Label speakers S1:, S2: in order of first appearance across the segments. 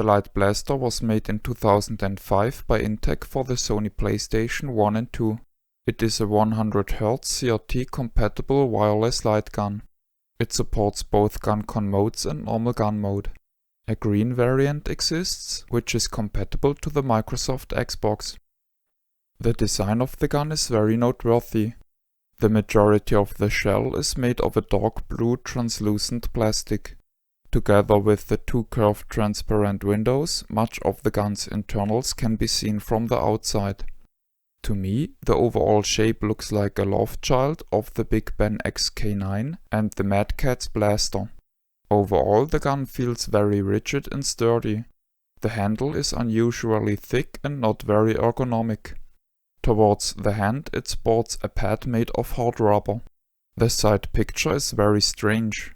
S1: Light Blaster was made in 2005 by Intec for the Sony PlayStation 1 and 2. It is a 100Hz CRT compatible wireless light gun. It supports both gun con modes and normal gun mode. A green variant exists, which is compatible to the Microsoft Xbox. The design of the gun is very noteworthy. The majority of the shell is made of a dark blue translucent plastic. Together with the two curved transparent windows, much of the gun's internals can be seen from the outside. To me, the overall shape looks like a love child of the Big Ben XK9 and the Mad Catz blaster. Overall, the gun feels very rigid and sturdy. The handle is unusually thick and not very ergonomic. Towards the hand, it sports a pad made of hard rubber. The side picture is very strange.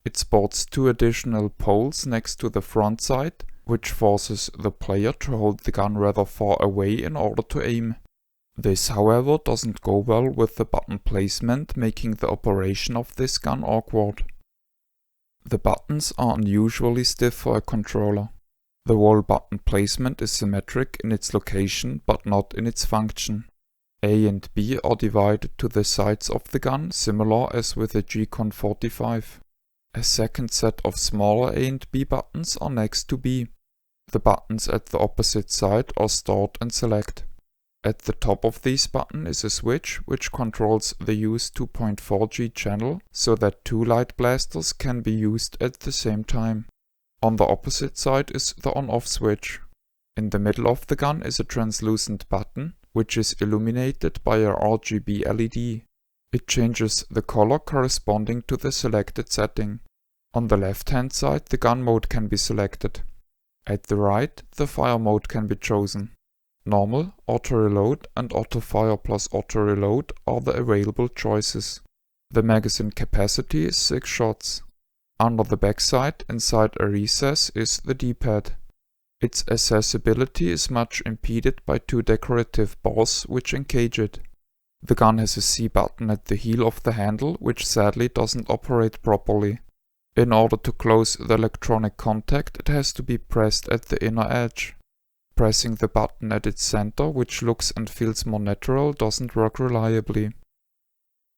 S1: It sports two additional poles next to the front side, which forces the player to hold the gun rather far away in order to aim. This, however, doesn't go well with the button placement, making the operation of this gun awkward. The buttons are unusually stiff for a controller. The wall button placement is symmetric in its location, but not in its function. A and B are divided to the sides of the gun, similar as with the G-Con 45. A second set of smaller A and B buttons are next to B. The buttons at the opposite side are start and select. At the top of these buttons is a switch which controls the use 2.4G channel so that two light blasters can be used at the same time. On the opposite side is the on-off switch. In the middle of the gun is a translucent button which is illuminated by a RGB LED. It changes the color corresponding to the selected setting. On the left hand side the gun mode can be selected. At the right the fire mode can be chosen. Normal, auto-reload and auto-fire plus auto-reload are the available choices. The magazine capacity is 6 shots. Under the backside, inside a recess, is the D-pad. Its accessibility is much impeded by two decorative bars which encage it. The gun has a C button at the heel of the handle, which sadly doesn't operate properly. In order to close the electronic contact, it has to be pressed at the inner edge. Pressing the button at its center, which looks and feels more natural, doesn't work reliably.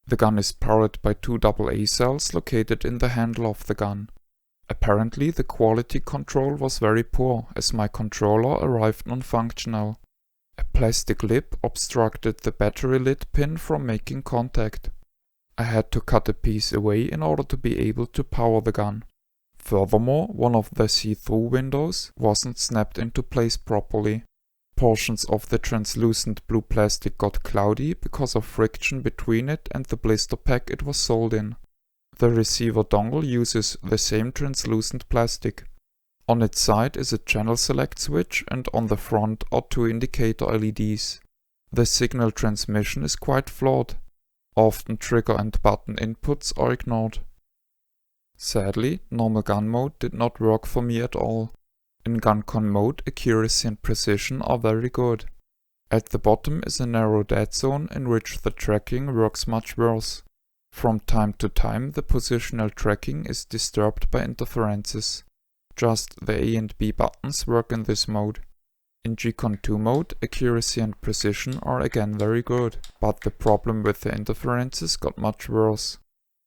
S1: The gun is powered by two AA cells located in the handle of the gun. Apparently the quality control was very poor, as my controller arrived non-functional. A plastic lip obstructed the battery lid pin from making contact. I had to cut a piece away in order to be able to power the gun. Furthermore, one of the see-through windows wasn't snapped into place properly. Portions of the translucent blue plastic got cloudy because of friction between it and the blister pack it was sold in. The receiver dongle uses the same translucent plastic. On its side is a channel select switch and on the front are two indicator LEDs. The signal transmission is quite flawed. Often trigger and button inputs are ignored. Sadly, normal gun mode did not work for me at all. In gun con mode, accuracy and precision are very good. At the bottom is a narrow dead zone in which the tracking works much worse. From time to time the positional tracking is disturbed by interferences. Just the A and B buttons work in this mode. In G-Con 2 mode, accuracy and precision are again very good, but the problem with the interferences got much worse.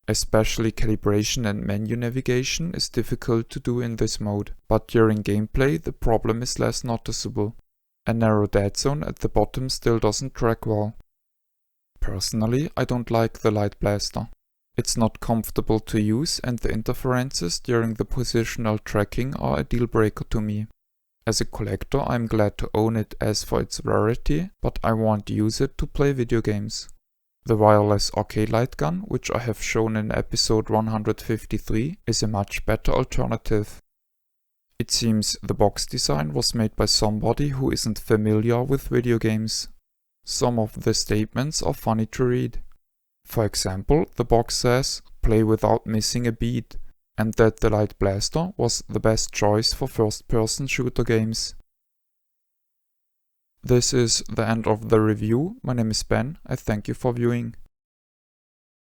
S1: Especially calibration and menu navigation is difficult to do in this mode, but during gameplay the problem is less noticeable. A narrow dead zone at the bottom still doesn't track well. Personally, I don't like the Light Blaster. It's not comfortable to use and the interferences during the positional tracking are a deal breaker to me. As a collector I'm glad to own it as for its rarity, but I won't use it to play video games. The wireless arcade light gun, which I have shown in episode 153, is a much better alternative. It seems the box design was made by somebody who isn't familiar with video games. Some of the statements are funny to read. For example, the box says, "Play without missing a beat," and that the Light Blaster was the best choice for first-person shooter games. This is the end of the review. My name is Ben. I thank you for viewing.